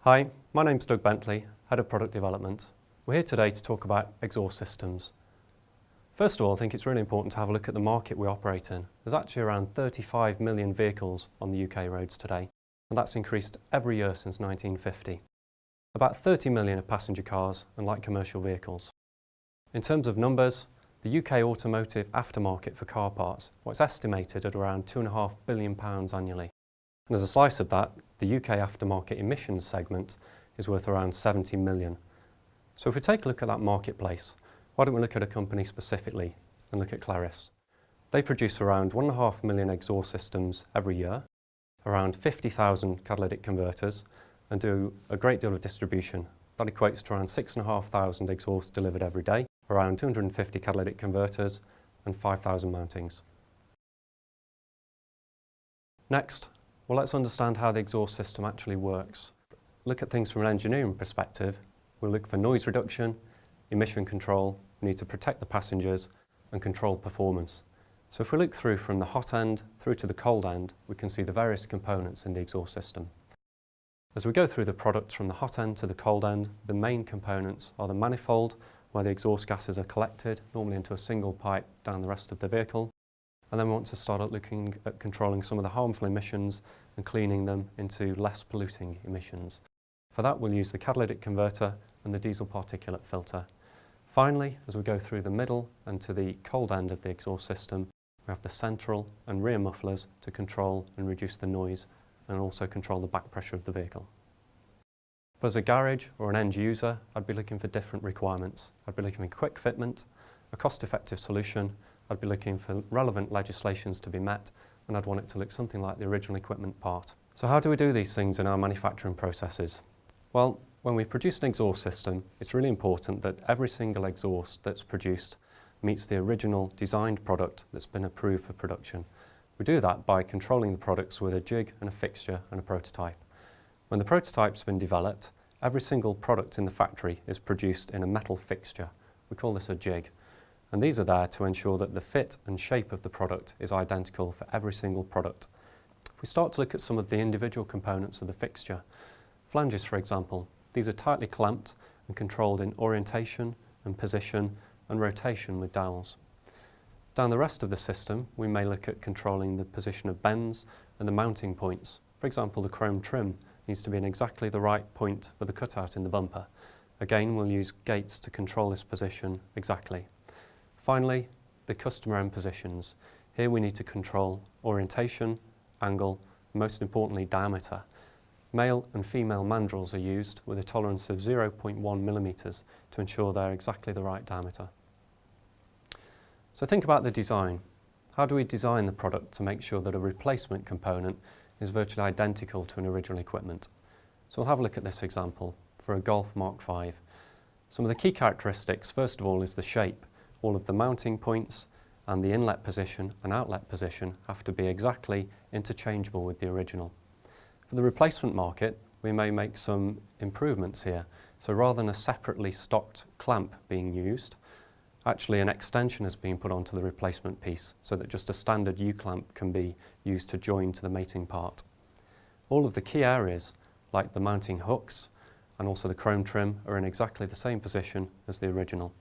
Hi, my name's Doug Bentley, Head of Product Development. We're here today to talk about exhaust systems. First of all, I think it's really important to have a look at the market we operate in. There's actually around 35 million vehicles on the UK roads today, and that's increased every year since 1950. About 30 million are passenger cars and light commercial vehicles. In terms of numbers, the UK automotive aftermarket for car parts, what's estimated at around £2.5 billion annually. And as a slice of that, the UK aftermarket emissions segment is worth around 70 million. So if we take a look at that marketplace, why don't we look at a company specifically and look at Klarius. They produce around 1.5 million exhaust systems every year, around 50,000 catalytic converters, and do a great deal of distribution. That equates to around 6,500 exhausts delivered every day, around 250 catalytic converters, and 5,000 mountings. Next, well, let's understand how the exhaust system actually works. Look at things from an engineering perspective. We'll look for noise reduction, emission control, we need to protect the passengers, and control performance. So if we look through from the hot end through to the cold end, we can see the various components in the exhaust system. As we go through the products from the hot end to the cold end, the main components are the manifold, where the exhaust gases are collected, normally into a single pipe down the rest of the vehicle. And then we want to start looking at controlling some of the harmful emissions and cleaning them into less polluting emissions. For that, we'll use the catalytic converter and the diesel particulate filter. Finally, as we go through the middle and to the cold end of the exhaust system, we have the central and rear mufflers to control and reduce the noise and also control the back pressure of the vehicle. But as a garage or an end user, I'd be looking for different requirements. I'd be looking for quick fitment, a cost-effective solution. I'd be looking for relevant legislations to be met, and I'd want it to look something like the original equipment part. So how do we do these things in our manufacturing processes? Well, when we produce an exhaust system, it's really important that every single exhaust that's produced meets the original designed product that's been approved for production. We do that by controlling the products with a jig and a fixture and a prototype. When the prototype's been developed, every single product in the factory is produced in a metal fixture. We call this a jig. And these are there to ensure that the fit and shape of the product is identical for every single product. If we start to look at some of the individual components of the fixture, flanges for example, these are tightly clamped and controlled in orientation and position and rotation with dowels. Down the rest of the system, we may look at controlling the position of bends and the mounting points. For example, the chrome trim needs to be in exactly the right point for the cutout in the bumper. Again, we'll use gates to control this position exactly. Finally, the customer end positions. Here we need to control orientation, angle, and most importantly diameter. Male and female mandrels are used with a tolerance of 0.1 millimeters to ensure they're exactly the right diameter. So think about the design. How do we design the product to make sure that a replacement component is virtually identical to an original equipment? So we'll have a look at this example for a Golf Mark V. Some of the key characteristics, first of all, is the shape. All of the mounting points and the inlet position and outlet position have to be exactly interchangeable with the original. For the replacement market, we may make some improvements here. So rather than a separately stocked clamp being used, actually an extension has been put onto the replacement piece so that just a standard U-clamp can be used to join to the mating part. All of the key areas, like the mounting hooks and also the chrome trim, are in exactly the same position as the original.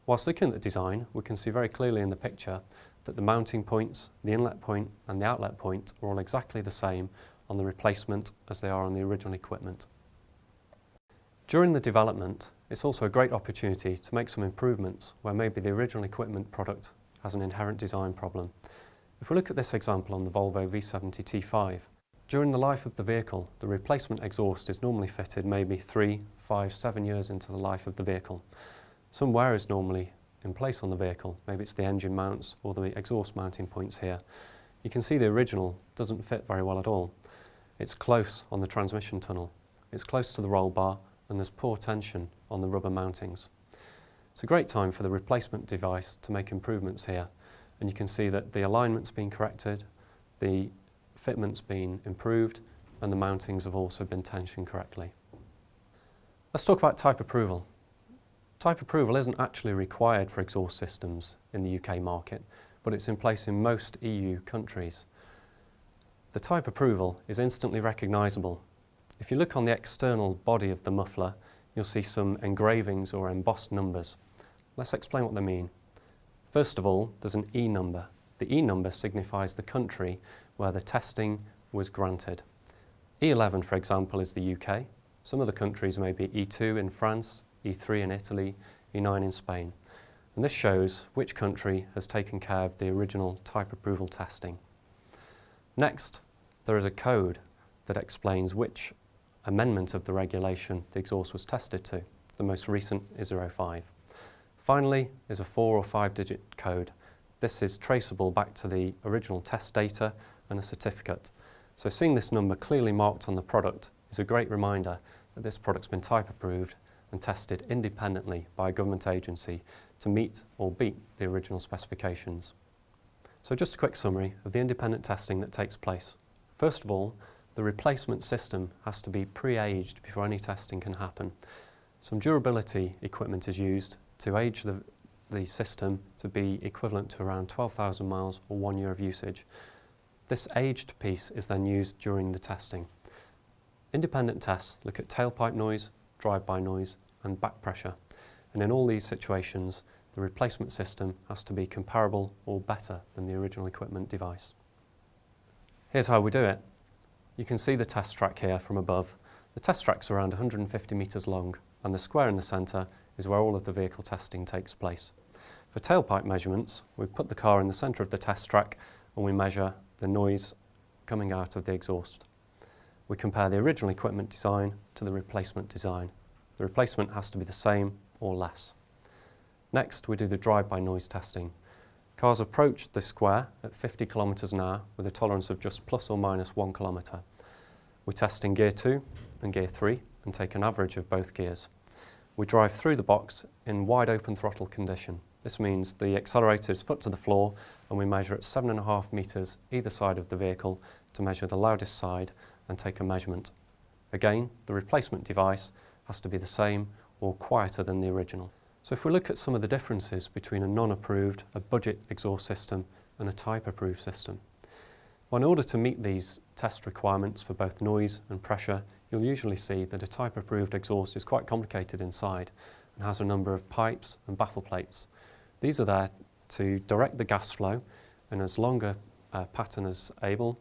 Whilst looking at the design, we can see very clearly in the picture that the mounting points, the inlet point and the outlet point are all exactly the same on the replacement as they are on the original equipment. During the development, it's also a great opportunity to make some improvements where maybe the original equipment product has an inherent design problem. If we look at this example on the Volvo V70 T5, during the life of the vehicle, the replacement exhaust is normally fitted maybe 3, 5, 7 years into the life of the vehicle. Some wear is normally in place on the vehicle, maybe it's the engine mounts or the exhaust mounting points here. You can see the original doesn't fit very well at all. It's close on the transmission tunnel, it's close to the roll bar, and there's poor tension on the rubber mountings. It's a great time for the replacement device to make improvements here, and you can see that the alignment's been corrected, the fitment's been improved, and the mountings have also been tensioned correctly. Let's talk about type approval. Type approval isn't actually required for exhaust systems in the UK market, but it's in place in most EU countries. The type approval is instantly recognisable. If you look on the external body of the muffler, you'll see some engravings or embossed numbers. Let's explain what they mean. First of all, there's an E number. The E number signifies the country where the testing was granted. E11, for example, is the UK. Some other countries may be E2 in France, E3 in Italy, E9 in Spain. And this shows which country has taken care of the original type approval testing. Next, there is a code that explains which amendment of the regulation the exhaust was tested to. The most recent is 05. Finally is a 4 or 5 digit code. This is traceable back to the original test data and a certificate. So seeing this number clearly marked on the product is a great reminder that this product's been type approved and tested independently by a government agency to meet or beat the original specifications. So just a quick summary of the independent testing that takes place. First of all, the replacement system has to be pre-aged before any testing can happen. Some durability equipment is used to age the system to be equivalent to around 12,000 miles or 1 year of usage. This aged piece is then used during the testing. Independent tests look at tailpipe noise, drive-by noise and back pressure. And in all these situations, the replacement system has to be comparable or better than the original equipment device. Here's how we do it. You can see the test track here from above. The test track's around 150 metres long and the square in the centre is where all of the vehicle testing takes place. For tailpipe measurements, we put the car in the centre of the test track and we measure the noise coming out of the exhaust. We compare the original equipment design to the replacement design. The replacement has to be the same or less. Next, we do the drive-by noise testing. Cars approach the square at 50 kilometres an hour with a tolerance of just plus or minus 1 kilometre. We test in gear 2 and gear 3 and take an average of both gears. We drive through the box in wide open throttle condition. This means the accelerator is foot to the floor and we measure at 7.5 metres either side of the vehicle to measure the loudest side and take a measurement. Again, the replacement device has to be the same or quieter than the original. So if we look at some of the differences between a non-approved, a budget exhaust system and a type-approved system. Well, in order to meet these test requirements for both noise and pressure, you'll usually see that a type-approved exhaust is quite complicated inside and has a number of pipes and baffle plates. These are there to direct the gas flow in as long a pattern as able,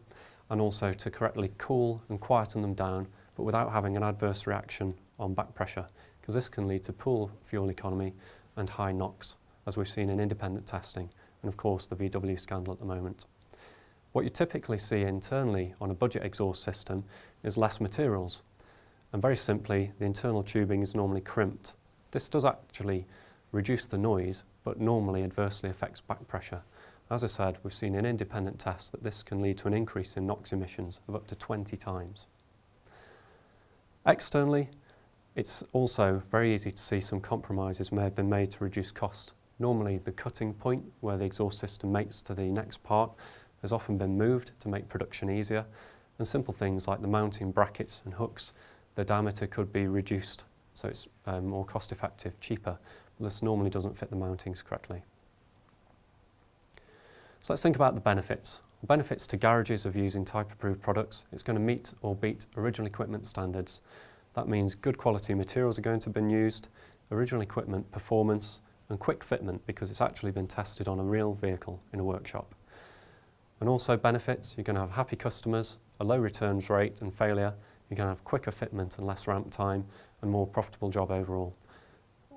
and also to correctly cool and quieten them down, but without having an adverse reaction on back pressure, because this can lead to poor fuel economy and high NOx, as we've seen in independent testing, and of course the VW scandal at the moment. What you typically see internally on a budget exhaust system is less materials, and very simply the internal tubing is normally crimped. This does actually reduce the noise, but normally adversely affects back pressure. As I said, we've seen in independent tests that this can lead to an increase in NOx emissions of up to 20 times. Externally, it's also very easy to see some compromises may have been made to reduce cost. Normally, the cutting point where the exhaust system mates to the next part has often been moved to make production easier, and simple things like the mounting brackets and hooks, the diameter could be reduced so it's more cost effective, cheaper, but this normally doesn't fit the mountings correctly. So let's think about the benefits. The benefits to garages of using type-approved products, it's going to meet or beat original equipment standards. That means good quality materials are going to have been used, original equipment performance and quick fitment because it's actually been tested on a real vehicle in a workshop. And also benefits, you're going to have happy customers, a low returns rate and failure, you're going to have quicker fitment and less ramp time and more profitable job overall.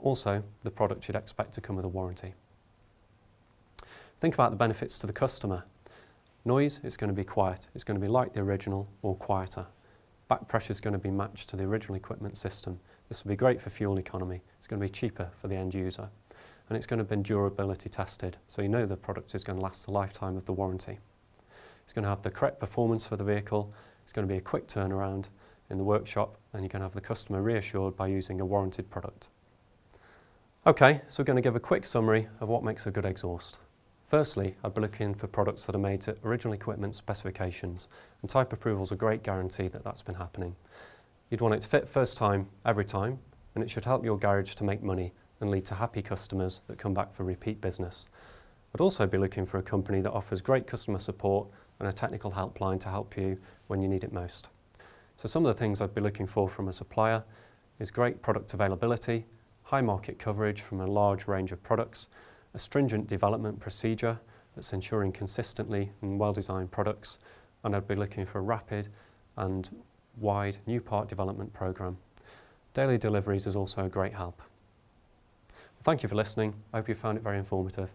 Also, the product you'd expect to come with a warranty. Think about the benefits to the customer. Noise is going to be quiet, it's going to be like the original or quieter. Back pressure is going to be matched to the original equipment system. This will be great for fuel economy, it's going to be cheaper for the end user, and it's going to have been durability tested, so you know the product is going to last the lifetime of the warranty. It's going to have the correct performance for the vehicle, it's going to be a quick turnaround in the workshop, and you're going to have the customer reassured by using a warranted product. Okay, so we're going to give a quick summary of what makes a good exhaust. Firstly, I'd be looking for products that are made to original equipment specifications, and type approval is a great guarantee that that's been happening. You'd want it to fit first time, every time, and it should help your garage to make money and lead to happy customers that come back for repeat business. I'd also be looking for a company that offers great customer support and a technical helpline to help you when you need it most. So some of the things I'd be looking for from a supplier is great product availability, high market coverage from a large range of products, a stringent development procedure that's ensuring consistently and well-designed products, and I'd be looking for a rapid and wide new part development programme. Daily deliveries is also a great help. Thank you for listening. I hope you found it very informative.